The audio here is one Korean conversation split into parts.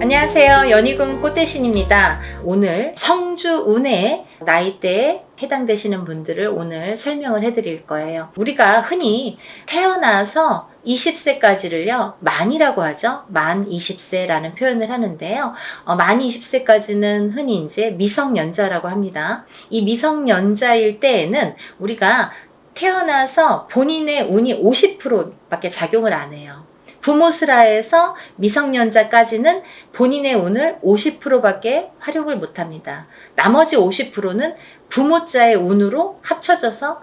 안녕하세요. 연희군 꽃대신입니다. 오늘 성주운의 나이대에 해당되시는 분들을 오늘 설명을 해드릴 거예요. 우리가 흔히 태어나서 20세까지를요 만이라고 하죠. 만 20세라는 표현을 하는데요. 만 20세까지는 흔히 이제 미성년자라고 합니다. 이 미성년자일 때에는 우리가 태어나서 본인의 운이 50%밖에 작용을 안 해요. 부모스라에서 미성년자까지는 본인의 운을 50%밖에 활용을 못합니다. 나머지 50%는 부모자의 운으로 합쳐져서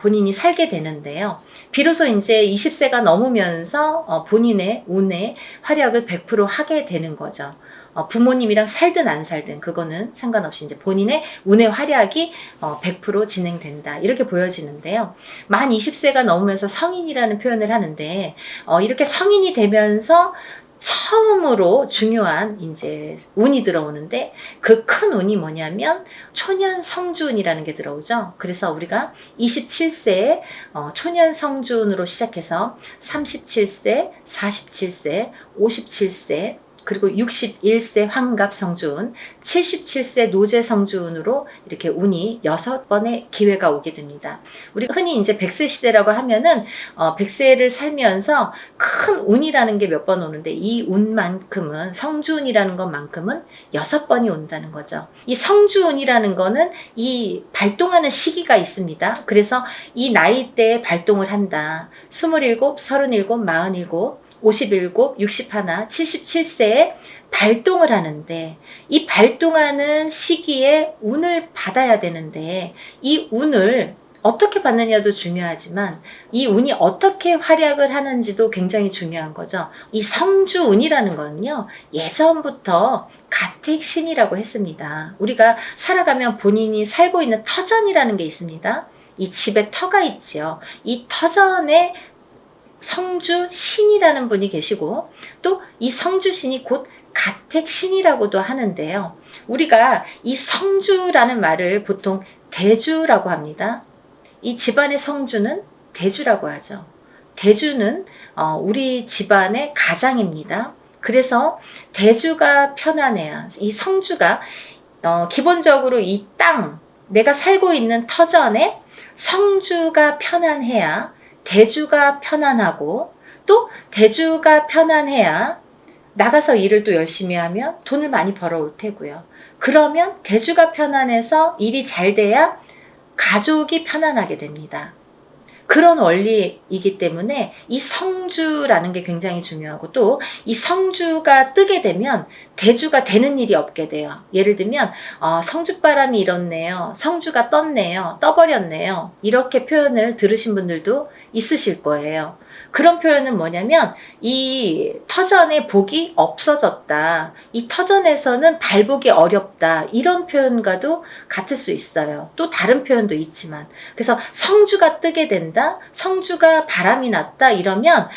본인이 살게 되는데요. 비로소 이제 20세가 넘으면서 본인의 운의 활약을 100% 하게 되는 거죠. 부모님이랑 살든 안 살든 그거는 상관없이 이제 본인의 운의 활약이 100% 진행된다. 이렇게 보여지는데요. 만 20세가 넘으면서 성인이라는 표현을 하는데 이렇게 성인이 되면서 처음으로 중요한 이제 운이 들어오는데 그 큰 운이 뭐냐면 초년 성주운이라는 게 들어오죠. 그래서 우리가 27세에 초년 성주운으로 시작해서 37세, 47세, 57세 그리고 61세 환갑 성주운, 77세 노제 성주운으로 이렇게 운이 6번의 기회가 오게 됩니다. 우리가 흔히 이제 100세 시대라고 하면은 100세를 살면서 큰 운이라는 게 몇 번 오는데 이 운만큼은 성주운이라는 것만큼은 6번이 온다는 거죠. 이 성주운이라는 거는 이 발동하는 시기가 있습니다. 그래서 이 나이대에 발동을 한다. 27, 37, 47 57, 61, 77세에 발동을 하는데 이 발동하는 시기에 운을 받아야 되는데 이 운을 어떻게 받느냐도 중요하지만 이 운이 어떻게 활약을 하는지도 굉장히 중요한 거죠. 이 성주운이라는 거는요 예전부터 가택신이라고 했습니다. 우리가 살아가면 본인이 살고 있는 터전이라는 게 있습니다. 이 집에 터가 있지요. 이 터전에 성주신이라는 분이 계시고 또 이 성주신이 곧 가택신이라고도 하는데요. 우리가 이 성주라는 말을 보통 대주라고 합니다. 이 집안의 성주는 대주라고 하죠. 대주는 우리 집안의 가장입니다. 그래서 대주가 편안해야 이 성주가 기본적으로 이 땅, 내가 살고 있는 터전에 성주가 편안해야 대주가 편안하고 또 대주가 편안해야 나가서 일을 또 열심히 하면 돈을 많이 벌어올 테고요. 그러면 대주가 편안해서 일이 잘 돼야 가족이 편안하게 됩니다. 그런 원리이기 때문에 이 성주라는 게 굉장히 중요하고 또 이 성주가 뜨게 되면 대주가 되는 일이 없게 돼요. 예를 들면 성주바람이 일었네요. 성주가 떴네요. 떠버렸네요. 이렇게 표현을 들으신 분들도 있으실 거예요. 그런 표현은 뭐냐면 이 터전에 복이 없어졌다. 이 터전에서는 발복이 어렵다. 이런 표현과도 같을 수 있어요. 또 다른 표현도 있지만 그래서 성주가 뜨게 된다. 성주가 바람이 났다. 이러면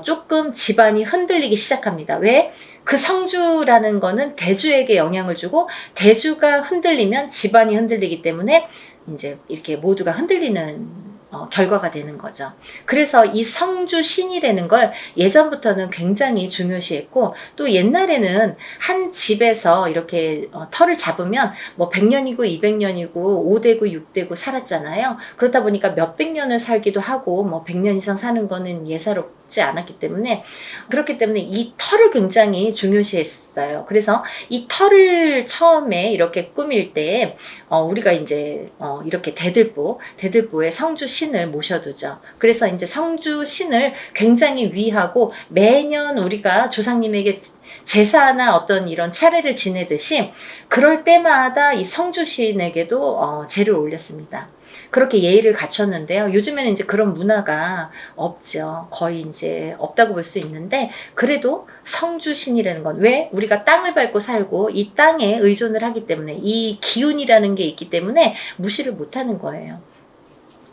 조금 집안이 흔들리기 시작합니다. 왜? 그 성주라는 거는 대주에게 영향을 주고 대주가 흔들리면 집안이 흔들리기 때문에 이제 이렇게 모두가 흔들리는 결과가 되는 거죠. 그래서 이 성주신이라는 걸 예전부터는 굉장히 중요시했고 또 옛날에는 한 집에서 이렇게 터를 잡으면 뭐 100년이고 200년이고 5대고 6대고 살았잖아요. 그렇다 보니까 몇백 년을 살기도 하고 뭐 100년 이상 사는 거는 예사롭지 않았기 때문에 그렇기 때문에 이 터를 굉장히 중요시했어요. 그래서 이 터를 처음에 이렇게 꾸밀 때 우리가 이제 이렇게 대들보에 성주신을 모셔두죠. 그래서 이제 성주신을 굉장히 위하고 매년 우리가 조상님에게 제사나 어떤 이런 차례를 지내듯이 그럴 때마다 이 성주신에게도 제를 올렸습니다. 그렇게 예의를 갖췄는데요. 요즘에는 이제 그런 문화가 없죠. 거의 이제 없다고 볼 수 있는데 그래도 성주신이라는 건 왜? 우리가 땅을 밟고 살고 이 땅에 의존을 하기 때문에 이 기운이라는 게 있기 때문에 무시를 못하는 거예요.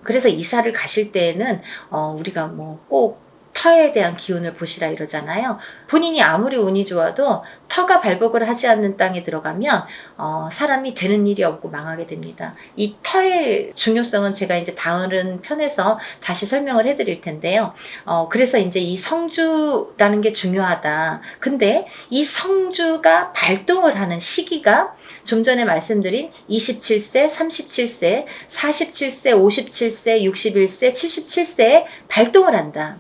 그래서 이사를 가실 때에는 우리가 뭐 꼭 터에 대한 기운을 보시라 이러잖아요. 본인이 아무리 운이 좋아도 터가 발복을 하지 않는 땅에 들어가면 사람이 되는 일이 없고 망하게 됩니다. 이 터의 중요성은 제가 이제 다른 편에서 다시 설명을 해드릴 텐데요. 그래서 이제 이 성주라는 게 중요하다. 근데 이 성주가 발동을 하는 시기가 좀 전에 말씀드린 27세, 37세, 47세, 57세, 61세, 77세에 발동을 한다.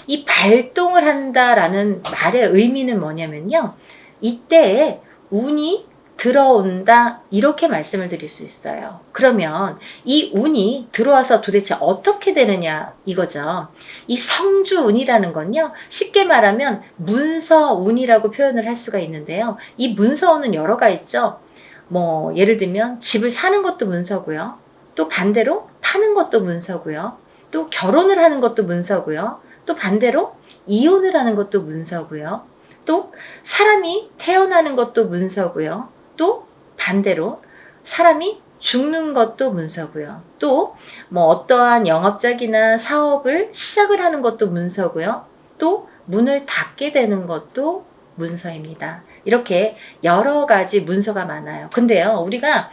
이 발동을 한다라는 말의 의미는 뭐냐면요. 이때에 운이 들어온다 이렇게 말씀을 드릴 수 있어요. 그러면 이 운이 들어와서 도대체 어떻게 되느냐 이거죠. 이 성주운이라는 건요. 쉽게 말하면 문서운이라고 표현을 할 수가 있는데요. 이 문서운은 여러가 있죠. 뭐 예를 들면 집을 사는 것도 문서고요. 또 반대로 파는 것도 문서고요. 또 결혼을 하는 것도 문서고요. 또 반대로 이혼을 하는 것도 문서고요. 또 사람이 태어나는 것도 문서고요. 또 반대로 사람이 죽는 것도 문서고요. 또 뭐 어떠한 영업작이나 사업을 시작을 하는 것도 문서고요. 또 문을 닫게 되는 것도 문서입니다. 이렇게 여러 가지 문서가 많아요. 근데요, 우리가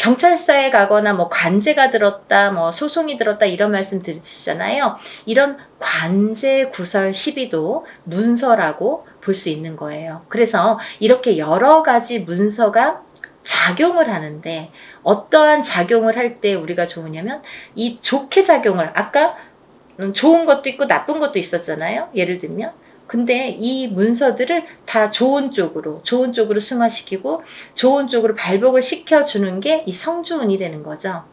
경찰서에 가거나 뭐 관제가 들었다, 뭐 소송이 들었다 이런 말씀 들으시잖아요. 이런 관제 구설 시비도 문서라고 볼 수 있는 거예요. 그래서 이렇게 여러 가지 문서가 작용을 하는데 어떠한 작용을 할 때 우리가 좋으냐면 이 좋게 작용을 아까 좋은 것도 있고 나쁜 것도 있었잖아요. 예를 들면 근데 이 문서들을 다 좋은 쪽으로 승화시키고 좋은 쪽으로 발복을 시켜주는 게 이 성주운이 되는 거죠.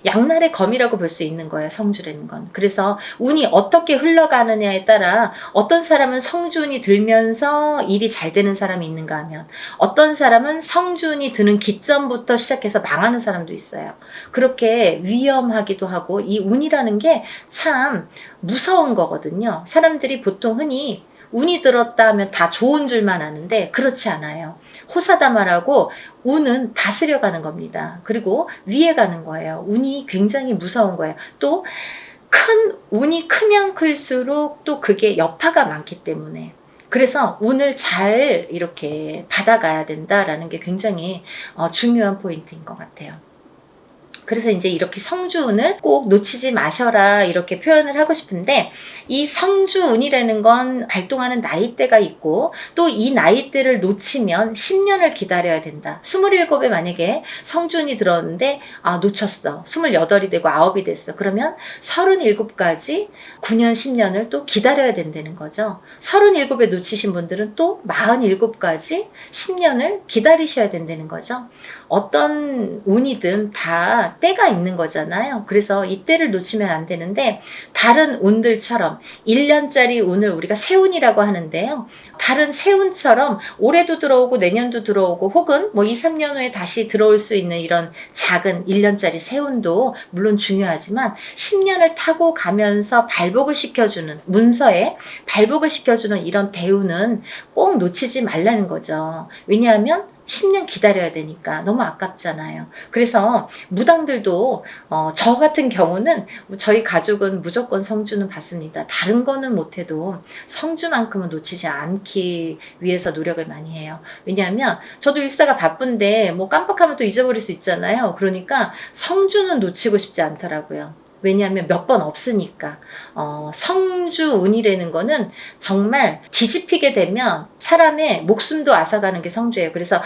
양날의 검이라고 볼 수 있는 거예요. 성주라는 건. 그래서 운이 어떻게 흘러가느냐에 따라 어떤 사람은 성주운이 들면서 일이 잘 되는 사람이 있는가 하면 어떤 사람은 성주운이 드는 기점부터 시작해서 망하는 사람도 있어요. 그렇게 위험하기도 하고 이 운이라는 게 참 무서운 거거든요. 사람들이 보통 흔히 운이 들었다 하면 다 좋은 줄만 아는데 그렇지 않아요. 호사다마라고 운은 다스려가는 겁니다. 그리고 위에 가는 거예요. 운이 굉장히 무서운 거예요. 또 큰 운이 크면 클수록 또 그게 여파가 많기 때문에 그래서 운을 잘 이렇게 받아가야 된다라는 게 굉장히 중요한 포인트인 것 같아요. 그래서 이제 이렇게 성주운을 꼭 놓치지 마셔라 이렇게 표현을 하고 싶은데 이 성주운이라는 건 발동하는 나이대가 있고 또 이 나이대를 놓치면 10년을 기다려야 된다. 27에 만약에 성주운이 들었는데 놓쳤어. 28이 되고 9이 됐어. 그러면 37까지 9년 10년을 또 기다려야 된다는 거죠. 37에 놓치신 분들은 또 47까지 10년을 기다리셔야 된다는 거죠. 어떤 운이든 다 때가 있는 거잖아요. 그래서 이 때를 놓치면 안 되는데 다른 운들처럼 1년짜리 운을 우리가 세운이라고 하는데요. 다른 세운처럼 올해도 들어오고 내년도 들어오고 혹은 뭐 2, 3년 후에 다시 들어올 수 있는 이런 작은 1년짜리 세운도 물론 중요하지만 10년을 타고 가면서 발복을 시켜주는 문서에 발복을 시켜주는 이런 대운은 꼭 놓치지 말라는 거죠. 왜냐하면 10년 기다려야 되니까 너무 아깝잖아요. 그래서 무당들도 저 같은 경우는 저희 가족은 무조건 성주는 받습니다. 다른 거는 못해도 성주만큼은 놓치지 않기 위해서 노력을 많이 해요. 왜냐하면 저도 일사가 바쁜데 뭐 깜빡하면 또 잊어버릴 수 있잖아요. 그러니까 성주는 놓치고 싶지 않더라고요. 왜냐하면 몇 번 없으니까. 성주운이라는 거는 정말 뒤집히게 되면 사람의 목숨도 앗아가는 게 성주예요. 그래서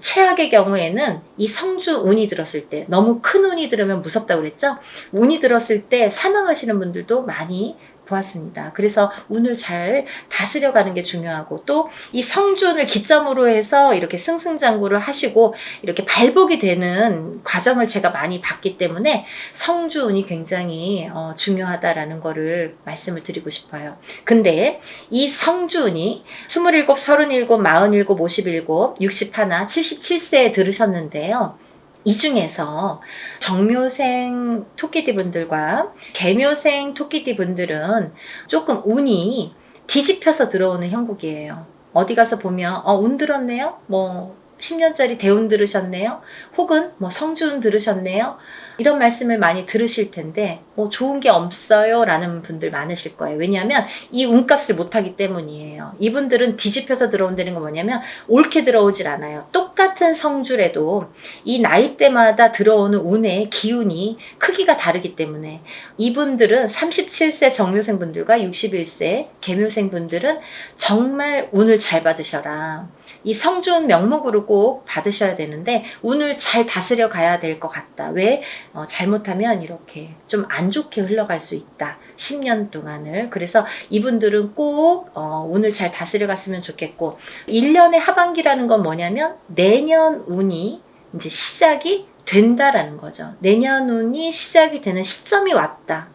최악의 경우에는 이 성주운이 들었을 때 너무 큰 운이 들으면 무섭다고 그랬죠. 운이 들었을 때 사망하시는 분들도 많이 보았습니다. 그래서 운을 잘 다스려가는 게 중요하고 또 이 성주운을 기점으로 해서 이렇게 승승장구를 하시고 이렇게 발복이 되는 과정을 제가 많이 봤기 때문에 성주운이 굉장히 중요하다라는 거를 말씀을 드리고 싶어요. 근데 이 성주운이 27, 37, 47, 57, 61, 77세에 들으셨는데요. 이 중에서 정묘생 토끼띠 분들과 개묘생 토끼띠 분들은 조금 운이 뒤집혀서 들어오는 형국이에요. 어디 가서 보면 운 들었네요? 뭐 10년짜리 대운 들으셨네요. 혹은 뭐 성주운 들으셨네요. 이런 말씀을 많이 들으실 텐데 뭐 좋은 게 없어요 라는 분들 많으실 거예요. 왜냐하면 이 운값을 못하기 때문이에요. 이분들은 뒤집혀서 들어온다는 건 뭐냐면 옳게 들어오질 않아요. 똑같은 성주래도 이 나이대마다 들어오는 운의 기운이 크기가 다르기 때문에 이분들은 37세 정묘생분들과 61세 계묘생분들은 정말 운을 잘 받으셔라. 이 성주운 명목으로 꼭 받으셔야 되는데 운을 잘 다스려 가야 될 것 같다. 왜? 잘못하면 이렇게 좀 안 좋게 흘러갈 수 있다. 10년 동안을. 그래서 이분들은 꼭 운을 잘 다스려 갔으면 좋겠고 1년의 하반기라는 건 뭐냐면 내년 운이 이제 시작이 된다라는 거죠. 내년 운이 시작이 되는 시점이 왔다.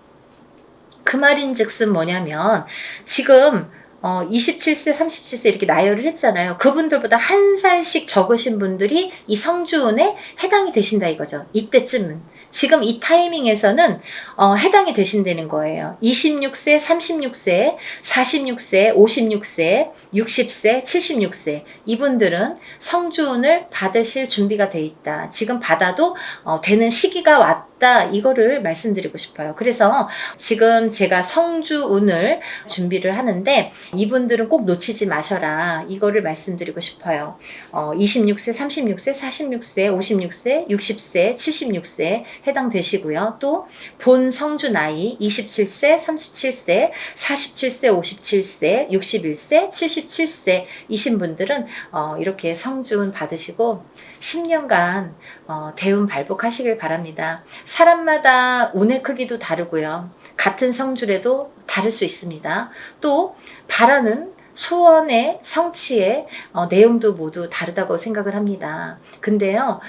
그 말인즉슨 뭐냐면 지금 27세, 37세 이렇게 나열을 했잖아요. 그분들보다 한 살씩 적으신 분들이 이 성주운에 해당이 되신다 이거죠. 이때쯤은. 지금 이 타이밍에서는 해당이 되신다는 거예요. 26세, 36세, 46세, 56세, 60세, 76세 이분들은 성주운을 받으실 준비가 돼 있다. 지금 받아도 되는 시기가 왔다. 이거를 말씀드리고 싶어요. 그래서 지금 제가 성주운을 준비를 하는데 이분들은 꼭 놓치지 마셔라. 이거를 말씀드리고 싶어요. 26세, 36세, 46세, 56세, 60세, 76세 해당되시고요. 또 본 성주 나이 27세, 37세, 47세, 57세, 61세, 77세 이신 분들은 이렇게 성주운 받으시고 10년간 대운 발복하시길 바랍니다. 사람마다 운의 크기도 다르고요. 같은 성주래도 다를 수 있습니다. 또 바라는 소원의 성취의 내용도 모두 다르다고 생각을 합니다. 근데요,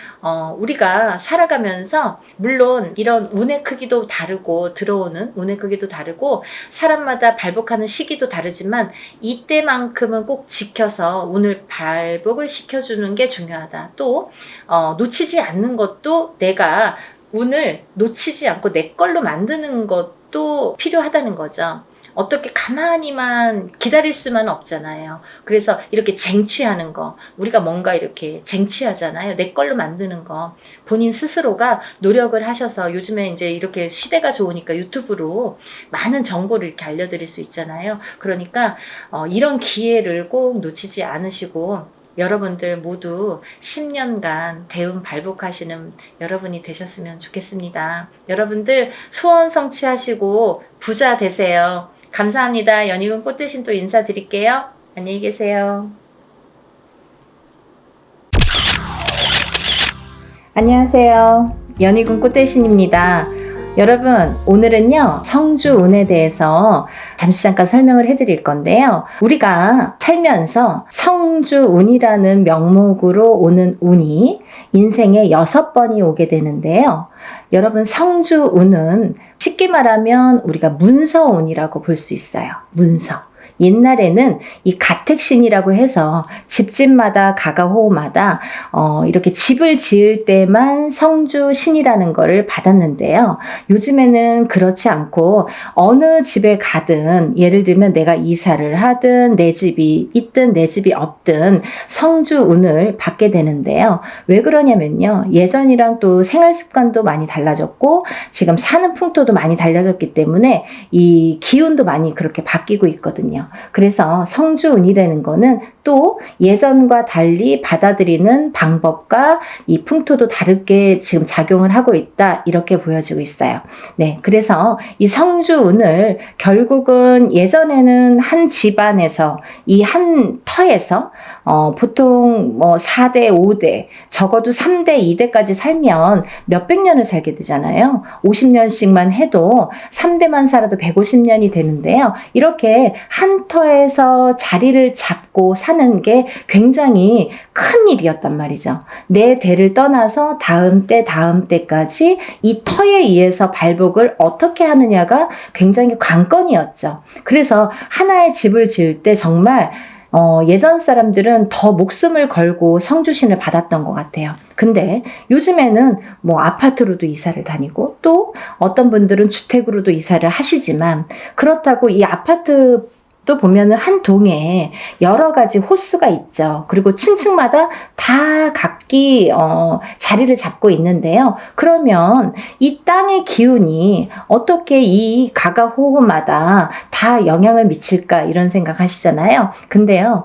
우리가 살아가면서 물론 이런 운의 크기도 다르고 들어오는 운의 크기도 다르고 사람마다 발복하는 시기도 다르지만 이때만큼은 꼭 지켜서 운을 발복을 시켜주는 게 중요하다. 또 놓치지 않는 것도 내가 운을 놓치지 않고 내 걸로 만드는 것도 필요하다는 거죠. 어떻게 가만히만 기다릴 수만 없잖아요. 그래서 이렇게 쟁취하는 거, 우리가 뭔가 이렇게 쟁취하잖아요. 내 걸로 만드는 거. 본인 스스로가 노력을 하셔서 요즘에 이제 이렇게 시대가 좋으니까 유튜브로 많은 정보를 이렇게 알려드릴 수 있잖아요. 그러니까 이런 기회를 꼭 놓치지 않으시고 여러분들 모두 10년간 대운 발복하시는 여러분이 되셨으면 좋겠습니다. 여러분들 소원 성취하시고 부자 되세요. 감사합니다. 연희군 꽃대신 또 인사드릴게요. 안녕히 계세요. 안녕하세요. 연희군 꽃대신입니다. 여러분, 오늘은요, 성주운에 대해서 잠깐 설명을 해드릴 건데요. 우리가 살면서 성주운이라는 명목으로 오는 운이 인생에 6번이 오게 되는데요. 여러분, 성주운은 쉽게 말하면 우리가 문서운이라고 볼 수 있어요. 문서. 옛날에는 이 가택신이라고 해서 집집마다 가가호호마다 이렇게 집을 지을 때만 성주신이라는 거를 받았는데요. 요즘에는 그렇지 않고 어느 집에 가든 예를 들면 내가 이사를 하든 내 집이 있든 내 집이 없든 성주운을 받게 되는데요. 왜 그러냐면요. 예전이랑 또 생활 습관도 많이 달라졌고 지금 사는 풍토도 많이 달라졌기 때문에 이 기운도 많이 그렇게 바뀌고 있거든요. 그래서 성주운이라는 거는 또 예전과 달리 받아들이는 방법과 이 풍토도 다르게 지금 작용을 하고 있다 이렇게 보여지고 있어요. 네, 그래서 이 성주운을 결국은 예전에는 한 집안에서 이 한 터에서 보통 뭐 4대, 5대, 적어도 3대, 2대까지 살면 몇백 년을 살게 되잖아요. 50년씩만 해도 3대만 살아도 150년이 되는데요. 이렇게 한 터에서 자리를 잡고 사는 게 굉장히 큰 일이었단 말이죠. 내 대를 떠나서 다음 때까지 이 터에 의해서 발복을 어떻게 하느냐가 굉장히 관건이었죠. 그래서 하나의 집을 지을 때 정말 예전 사람들은 더 목숨을 걸고 성주신을 받았던 것 같아요. 근데 요즘에는 뭐 아파트로도 이사를 다니고 또 어떤 분들은 주택으로도 이사를 하시지만 그렇다고 이 아파트 또 보면은 한 동에 여러 가지 호수가 있죠. 그리고 층층마다 다 각기 자리를 잡고 있는데요. 그러면 이 땅의 기운이 어떻게 이 가가호호마다 다 영향을 미칠까 이런 생각 하시잖아요. 근데요.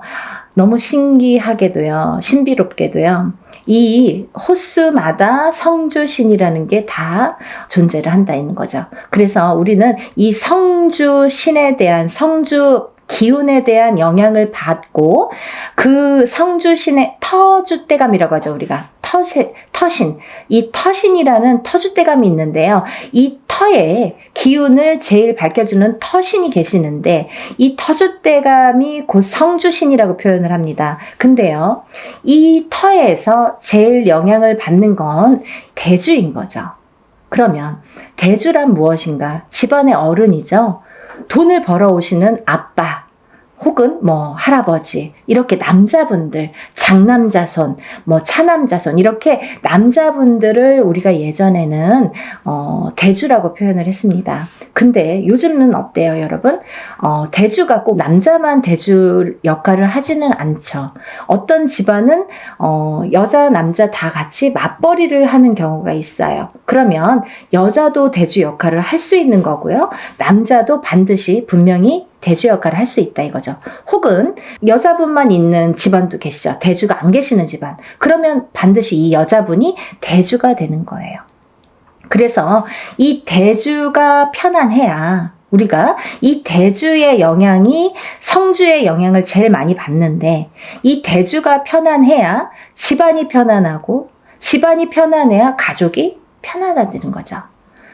너무 신기하게도요. 신비롭게도요. 이 호수마다 성주신이라는 게 다 존재를 한다는 거죠. 그래서 우리는 이 성주신에 대한 성주 기운에 대한 영향을 받고 그 성주신의 터줏대감이라고 하죠. 우리가 터신 이 터신이라는 터줏대감이 있는데요. 이 터의 기운을 제일 밝혀주는 터신이 계시는데 이 터줏대감이 곧 성주신이라고 표현을 합니다. 근데요. 이 터에서 제일 영향을 받는 건 대주인 거죠. 그러면 대주란 무엇인가? 집안의 어른이죠. 돈을 벌어오시는 아빠 혹은 뭐 할아버지 이렇게 남자분들 장남자손 뭐 차남자손 이렇게 남자분들을 우리가 예전에는 대주라고 표현을 했습니다. 근데 요즘은 어때요 여러분? 대주가 꼭 남자만 대주 역할을 하지는 않죠. 어떤 집안은 여자 남자 다 같이 맞벌이를 하는 경우가 있어요. 그러면 여자도 대주 역할을 할 수 있는 거고요. 남자도 반드시 분명히 대주 역할을 할 수 있다 이거죠. 혹은 여자분만 있는 집안도 계시죠. 대주가 안 계시는 집안. 그러면 반드시 이 여자분이 대주가 되는 거예요. 그래서 이 대주가 편안해야 우리가 이 대주의 영향이 성주의 영향을 제일 많이 받는데 이 대주가 편안해야 집안이 편안하고 집안이 편안해야 가족이 편안해지는 거죠.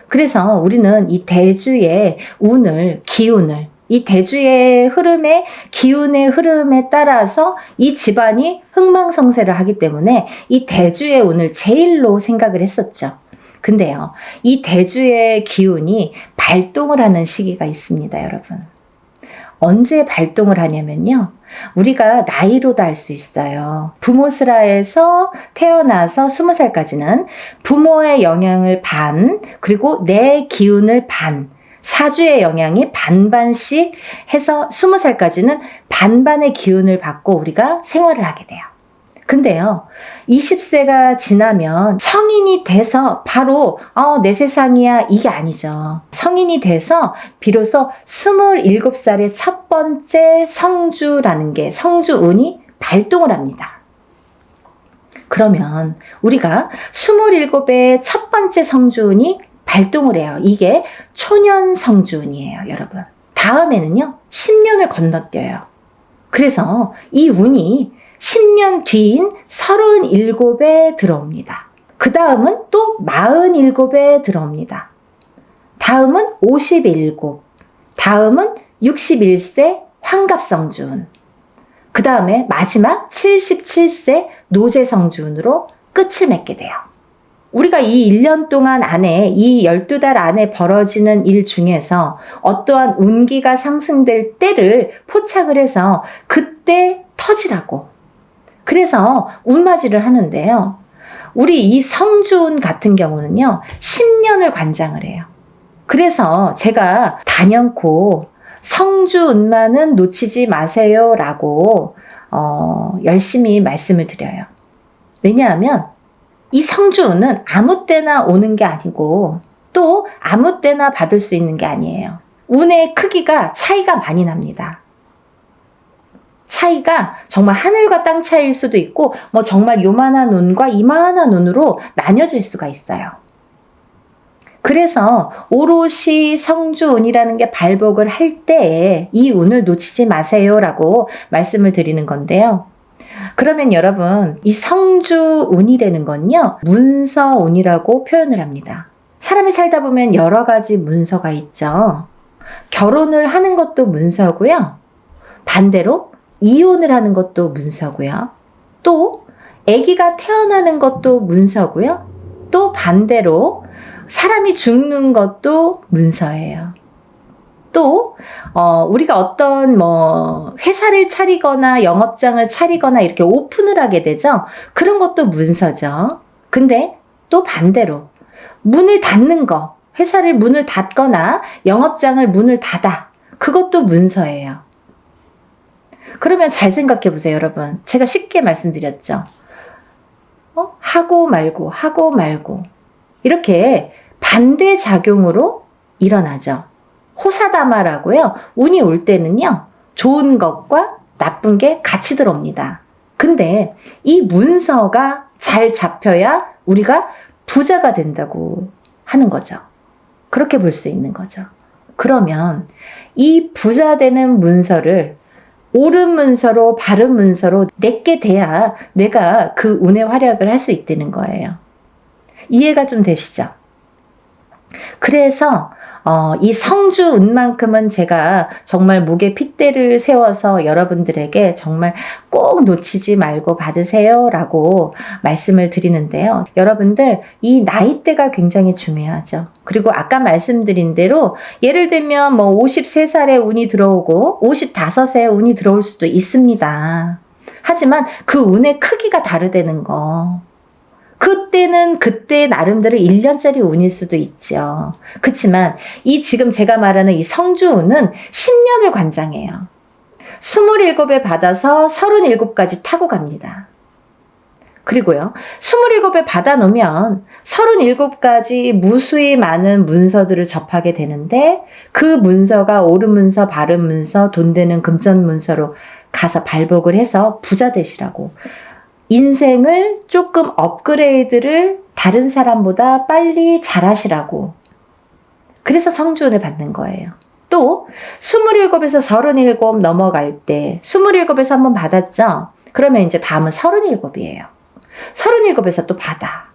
그래서 우리는 이 대주의 운을, 기운을 이 대주의 흐름에 기운의 흐름에 따라서 이 집안이 흥망성쇠를 하기 때문에 이 대주의 운을 제일로 생각을 했었죠. 근데요, 이 대주의 기운이 발동을 하는 시기가 있습니다, 여러분. 언제 발동을 하냐면요. 우리가 나이로도 알 수 있어요. 부모스라에서 태어나서 20살까지는 부모의 영향을 반, 그리고 내 기운을 반, 사주의 영향이 반반씩 해서 20살까지는 반반의 기운을 받고 우리가 생활을 하게 돼요. 근데요, 20세가 지나면 성인이 돼서 바로 내 세상이야 이게 아니죠. 성인이 돼서 비로소 27살의 첫 번째 성주라는 게 성주운이 발동을 합니다. 그러면 우리가 27의 첫 번째 성주운이 발동을 해요. 이게 초년 성주운이에요, 여러분. 다음에는요, 10년을 건너뛰어요. 그래서 이 운이 10년 뒤인 37에 들어옵니다. 그 다음은 또 47에 들어옵니다. 다음은 57, 다음은 61세 환갑성주운, 그 다음에 마지막 77세 노제성주운으로 끝을 맺게 돼요. 우리가 이 1년 동안 안에 이 12달 안에 벌어지는 일 중에서 어떠한 운기가 상승될 때를 포착을 해서 그때 터지라고. 그래서 운맞이를 하는데요. 우리 이 성주운 같은 경우는요. 10년을 관장을 해요. 그래서 제가 단연코 성주운만은 놓치지 마세요 라고 열심히 말씀을 드려요. 왜냐하면 이 성주운은 아무 때나 오는 게 아니고 또 아무 때나 받을 수 있는 게 아니에요. 운의 크기가 차이가 많이 납니다. 차이가 정말 하늘과 땅 차이일 수도 있고 뭐 정말 요만한 운과 이만한 운으로 나뉘어질 수가 있어요. 그래서 오롯이 성주운이라는 게 발복을 할 때에 이 운을 놓치지 마세요 라고 말씀을 드리는 건데요. 그러면 여러분 이 성주운이라는 건요 문서운이라고 표현을 합니다. 사람이 살다 보면 여러 가지 문서가 있죠. 결혼을 하는 것도 문서고요. 반대로 이혼을 하는 것도 문서고요. 또 아기가 태어나는 것도 문서고요. 또 반대로 사람이 죽는 것도 문서예요. 또 우리가 어떤 회사를 차리거나 영업장을 차리거나 이렇게 오픈을 하게 되죠. 그런 것도 문서죠. 근데 또 반대로 문을 닫는 거, 회사를 문을 닫거나 영업장을 문을 닫아. 그것도 문서예요. 그러면 잘 생각해 보세요, 여러분. 제가 쉽게 말씀드렸죠. 하고 말고, 하고 말고. 이렇게 반대작용으로 일어나죠. 호사다마라고요. 운이 올 때는요, 좋은 것과 나쁜 게 같이 들어옵니다. 근데 이 문서가 잘 잡혀야 우리가 부자가 된다고 하는 거죠. 그렇게 볼 수 있는 거죠. 그러면 이 부자 되는 문서를 옳은 문서로 바른 문서로 내게 돼야 내가 그 운의 활약을 할 수 있다는 거예요. 이해가 좀 되시죠? 그래서 이 성주 운만큼은 제가 정말 목에 핏대를 세워서 여러분들에게 정말 꼭 놓치지 말고 받으세요 라고 말씀을 드리는데요. 여러분들 이 나이대가 굉장히 중요하죠. 그리고 아까 말씀드린 대로 예를 들면 53살에 운이 들어오고 55세에 운이 들어올 수도 있습니다. 하지만 그 운의 크기가 다르다는 거. 그때는 그때 나름대로 1년짜리 운일 수도 있죠. 그렇지만 이 지금 제가 말하는 이 성주운은 10년을 관장해요. 27에 받아서 37까지 타고 갑니다. 그리고요, 27에 받아놓으면 37가지 무수히 많은 문서들을 접하게 되는데 그 문서가 옳은 문서, 바른 문서, 돈 되는 금전 문서로 가서 발복을 해서 부자 되시라고. 인생을 조금 업그레이드를 다른 사람보다 빨리 잘하시라고. 그래서 성주운을 받는 거예요. 또 27에서 37 넘어갈 때 27에서 한번 받았죠? 그러면 이제 다음은 37이에요. 37에서 또 받아.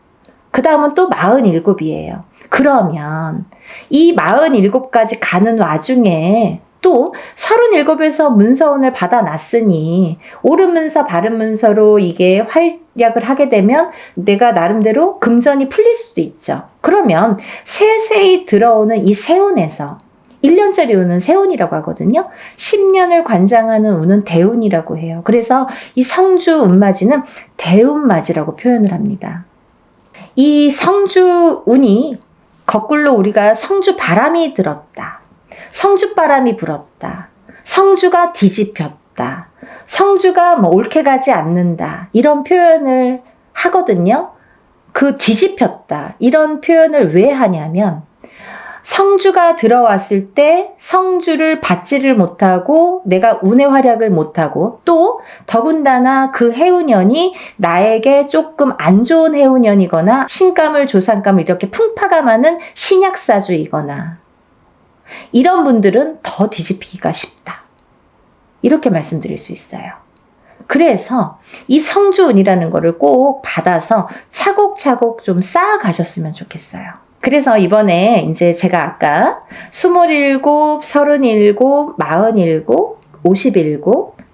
그 다음은 또 47이에요. 그러면 이 47까지 가는 와중에 또 37에서 문서운을 받아놨으니 옳은 문서 바른 문서로 이게 활약을 하게 되면 내가 나름대로 금전이 풀릴 수도 있죠. 그러면 세세히 들어오는 이 세운에서 1년짜리 운은 세운이라고 하거든요. 10년을 관장하는 운은 대운이라고 해요. 그래서 이 성주 운맞이는 대운맞이라고 표현을 합니다. 이 성주 운이 거꾸로 우리가 성주 바람이 들었다. 성주바람이 불었다. 성주가 뒤집혔다. 성주가 옳게 가지 않는다. 이런 표현을 하거든요. 그 뒤집혔다. 이런 표현을 왜 하냐면 성주가 들어왔을 때 성주를 받지를 못하고 내가 운의 활약을 못하고 또 더군다나 그 해운년이 나에게 조금 안 좋은 해운년이거나 신감을 조상감을 이렇게 풍파가 많은 신약사주이거나 이런 분들은 더 뒤집히기가 쉽다. 이렇게 말씀드릴 수 있어요. 그래서 이 성주운이라는 거를 꼭 받아서 차곡차곡 좀 쌓아가셨으면 좋겠어요. 그래서 이번에 이제 제가 아까 27, 37, 47, 57,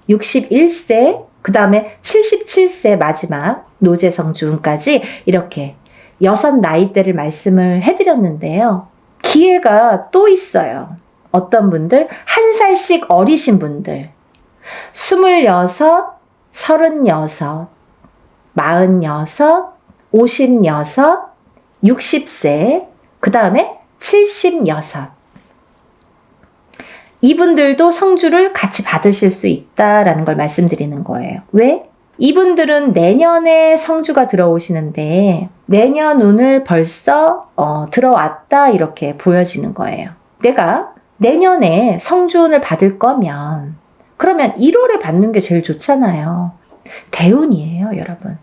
61세, 그 다음에 77세 마지막 노제성주운까지 이렇게 6 나이대를 말씀을 해드렸는데요. 기회가 또 있어요. 어떤 분들, 1살씩 어리신 분들, 26, 36, 46, 56, 60세, 그 다음에 76. 이분들도 성주를 같이 받으실 수 있다라는 걸 말씀드리는 거예요. 왜? 이분들은 내년에 성주가 들어오시는데 내년 운을 벌써 들어왔다 이렇게 보여지는 거예요. 내가 내년에 성주운을 받을 거면 그러면 1월에 받는 게 제일 좋잖아요. 대운이에요, 여러분.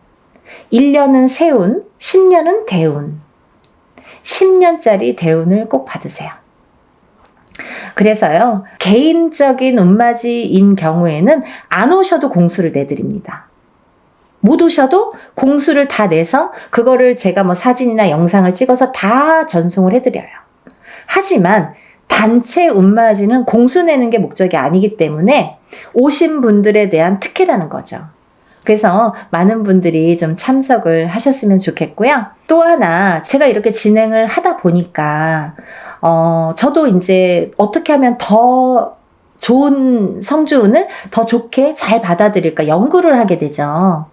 1년은 세운, 10년은 대운. 10년짜리 대운을 꼭 받으세요. 그래서요, 개인적인 운맞이인 경우에는 안 오셔도 공수를 내드립니다. 못 오셔도 공수를 다 내서 그거를 제가 사진이나 영상을 찍어서 다 전송을 해드려요. 하지만 단체 운맞이는 공수 내는 게 목적이 아니기 때문에 오신 분들에 대한 특혜라는 거죠. 그래서 많은 분들이 좀 참석을 하셨으면 좋겠고요. 또 하나 제가 이렇게 진행을 하다 보니까 저도 이제 어떻게 하면 더 좋은 성주운을 더 좋게 잘 받아들일까 연구를 하게 되죠.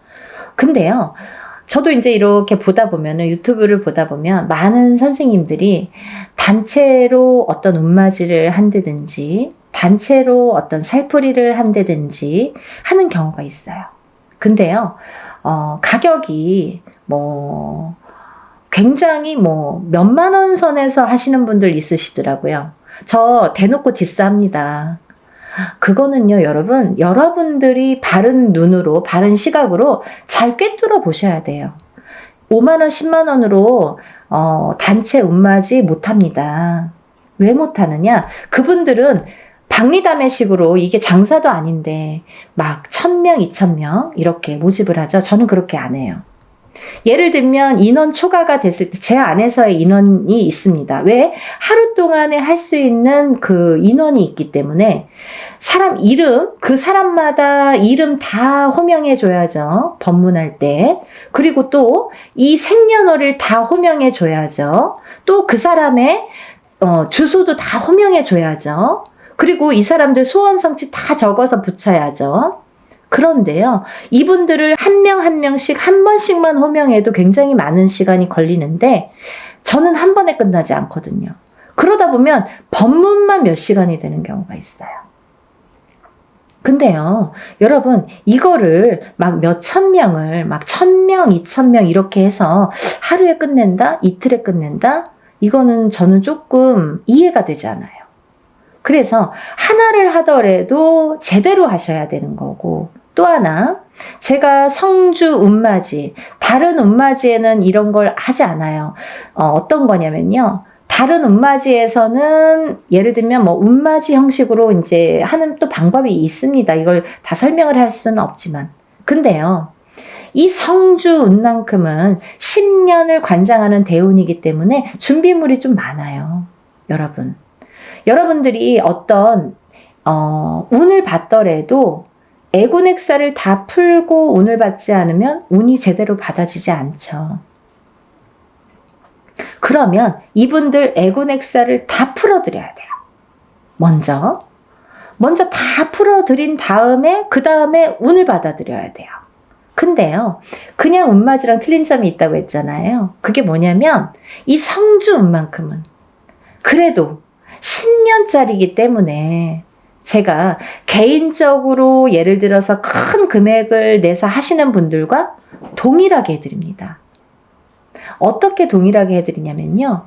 근데요, 저도 이제 이렇게 보다 보면은, 유튜브를 보다 보면 많은 선생님들이 단체로 어떤 운맞이를 한다든지 단체로 어떤 살풀이를 한다든지 하는 경우가 있어요. 근데요, 가격이 뭐 굉장히 뭐 몇만 원 선에서 하시는 분들 있으시더라고요. 저 대놓고 디스합니다. 그거는요, 여러분, 여러분들이 바른 눈으로, 바른 시각으로 잘 꿰뚫어 보셔야 돼요. 5만 원, 10만 원으로 단체 운맞이 못합니다. 왜 못하느냐? 그분들은 박리담회식으로, 이게 장사도 아닌데 막 1000명, 2000명 이렇게 모집을 하죠. 저는 그렇게 안 해요. 예를 들면 인원 초과가 됐을 때 제 안에서의 인원이 있습니다. 왜? 하루 동안에 할 수 있는 그 인원이 있기 때문에 사람 이름, 그 사람마다 이름 다 호명해 줘야죠. 법문할 때. 그리고 또 이 생년월일 다 호명해 줘야죠. 또 그 사람의 주소도 다 호명해 줘야죠. 그리고 이 사람들 소원 성취 다 적어서 붙여야죠. 그런데요, 이분들을 한 명 한 명씩 한 번씩만 호명해도 굉장히 많은 시간이 걸리는데 저는 한 번에 끝나지 않거든요. 그러다 보면 법문만 몇 시간이 되는 경우가 있어요. 근데요, 여러분, 이거를 막 몇천 명을 막 1000명, 2000명 이렇게 해서 하루에 끝낸다? 이틀에 끝낸다? 이거는 저는 조금 이해가 되지 않아요. 그래서 하나를 하더라도 제대로 하셔야 되는 거고, 또 하나, 제가 성주 운맞이, 다른 운맞이에는 이런 걸 하지 않아요. 어떤 거냐면요, 다른 운맞이에서는 예를 들면 뭐 운맞이 형식으로 이제 하는 또 방법이 있습니다. 이걸 다 설명을 할 수는 없지만. 근데요, 이 성주 운만큼은 10년을 관장하는 대운이기 때문에 준비물이 좀 많아요. 여러분. 여러분들이 어떤 운을 받더라도 애군액사를 다 풀고 운을 받지 않으면 운이 제대로 받아지지 않죠. 그러면 이분들 애군액사를 다 풀어드려야 돼요. 먼저 다 풀어드린 다음에 그 다음에 운을 받아들여야 돼요. 근데요, 그냥 운맞이랑 틀린 점이 있다고 했잖아요. 그게 뭐냐면 이 성주 운만큼은 그래도 10년짜리이기 때문에 제가 개인적으로 예를 들어서 큰 금액을 내서 하시는 분들과 동일하게 해드립니다. 어떻게 동일하게 해드리냐면요,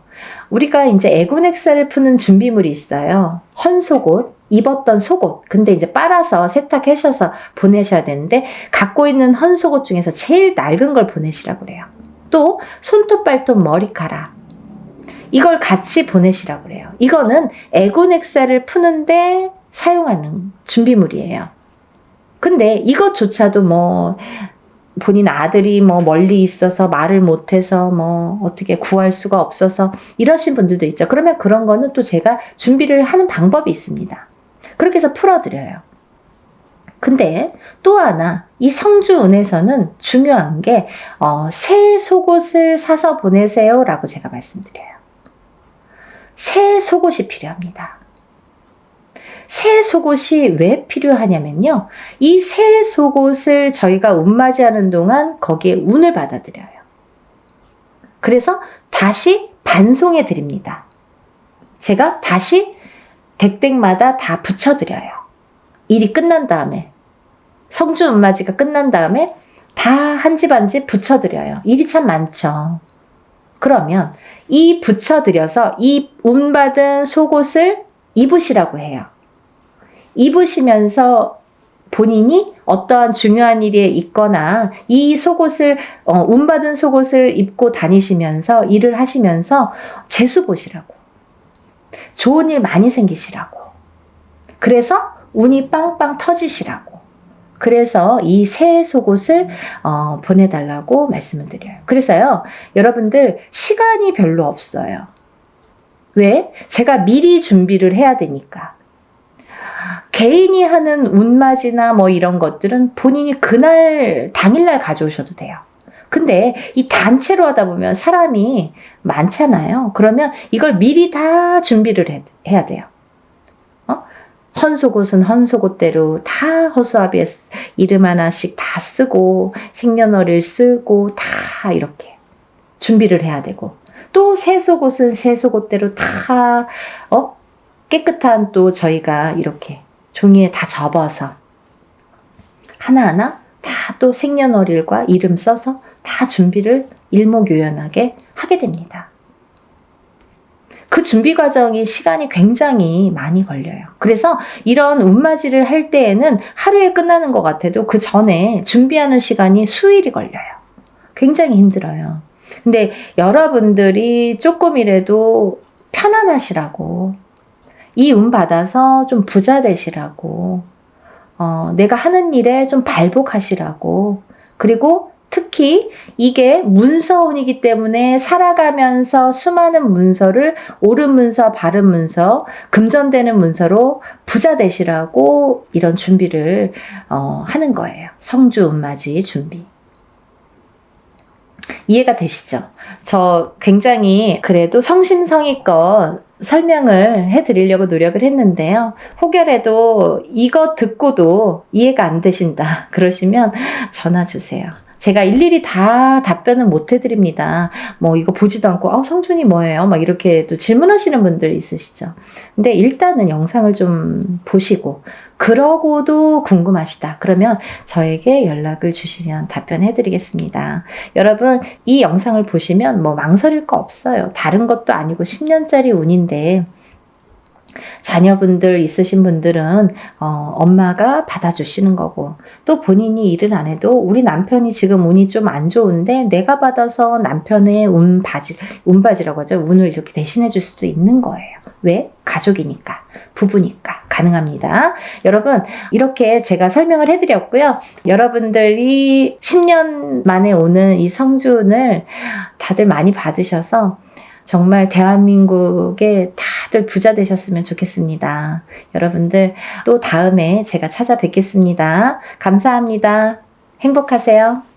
우리가 이제 애군액사를 푸는 준비물이 있어요. 헌속옷, 입었던 속옷. 근데 이제 빨아서 세탁하셔서 보내셔야 되는데 갖고 있는 헌속옷 중에서 제일 낡은 걸 보내시라고 그래요. 또 손톱, 발톱, 머리카락. 이걸 같이 보내시라고 그래요. 이거는 애군액사를 푸는데 사용하는 준비물이에요. 근데 이것조차도 뭐 본인 아들이 뭐 멀리 있어서 말을 못해서 뭐 어떻게 구할 수가 없어서 이러신 분들도 있죠. 그러면 그런 거는 또 제가 준비를 하는 방법이 있습니다. 그렇게 해서 풀어드려요. 근데 또 하나, 이 성주운에서는 중요한 게 새 속옷을 사서 보내세요 라고 제가 말씀드려요. 새 속옷이 필요합니다. 새 속옷이 왜 필요하냐면요, 이 새 속옷을 저희가 운맞이하는 동안 거기에 운을 받아들여요. 그래서 다시 반송해 드립니다. 제가 다시 댁댁마다 다 붙여드려요. 일이 끝난 다음에, 성주 운맞이가 끝난 다음에 다 한 집 한 집 붙여드려요. 일이 참 많죠. 그러면 이 붙여드려서 이 운받은 속옷을 입으시라고 해요. 입으시면서 본인이 어떠한 중요한 일에 있거나 이 속옷을 운받은 속옷을 입고 다니시면서 일을 하시면서 재수 보시라고, 좋은 일 많이 생기시라고, 그래서 운이 빵빵 터지시라고, 그래서 이 새 속옷을 보내달라고 말씀을 드려요. 그래서요, 여러분들 시간이 별로 없어요. 왜? 제가 미리 준비를 해야 되니까. 개인이 하는 운맞이나 뭐 이런 것들은 본인이 그날 당일날 가져오셔도 돼요. 근데 이 단체로 하다 보면 사람이 많잖아요. 그러면 이걸 미리 다 준비를 해야 돼요. 헌속옷은 헌속옷대로 다 허수아비에 이름 하나씩 다 쓰고 생년월일 쓰고 다 다 이렇게 준비를 해야 되고, 또 세속옷은 세속옷대로 다 깨끗한 또 저희가 이렇게 종이에 다 접어서 하나하나 다 또 생년월일과 이름 써서 다 준비를 일목요연하게 하게 됩니다. 그 준비 과정이 시간이 굉장히 많이 걸려요. 그래서 이런 운맞이를 할 때에는 하루에 끝나는 것 같아도 그 전에 준비하는 시간이 수일이 걸려요. 굉장히 힘들어요. 근데 여러분들이 조금이라도 편안하시라고, 이 운 받아서 좀 부자 되시라고, 내가 하는 일에 좀 발복하시라고, 그리고 특히 이게 문서운이기 때문에 살아가면서 수많은 문서를 옳은 문서, 바른 문서, 금전되는 문서로 부자 되시라고 이런 준비를 하는 거예요. 성주 운맞이 준비. 이해가 되시죠? 저 굉장히 그래도 성심성의껏 설명을 해드리려고 노력을 했는데요. 혹여라도 이거 듣고도 이해가 안 되신다 그러시면 전화 주세요. 제가 일일이 다 답변은 못 해드립니다. 뭐 이거 보지도 않고 성준이 뭐예요? 막 이렇게 또 질문하시는 분들 있으시죠. 근데 일단은 영상을 좀 보시고 그러고도 궁금하시다 그러면 저에게 연락을 주시면 답변해 드리겠습니다. 여러분, 이 영상을 보시면 뭐 망설일 거 없어요. 다른 것도 아니고 10년짜리 운인데 자녀분들 있으신 분들은 엄마가 받아주시는 거고, 또 본인이 일을 안 해도 우리 남편이 지금 운이 좀 안 좋은데 내가 받아서 남편의 운바지라고 하죠. 운을 이렇게 대신해 줄 수도 있는 거예요. 왜? 가족이니까, 부부니까 가능합니다. 여러분, 이렇게 제가 설명을 해드렸고요. 여러분들이 10년 만에 오는 이 성준을 다들 많이 받으셔서 정말 대한민국에 다들 부자 되셨으면 좋겠습니다. 여러분들 또 다음에 제가 찾아뵙겠습니다. 감사합니다. 행복하세요.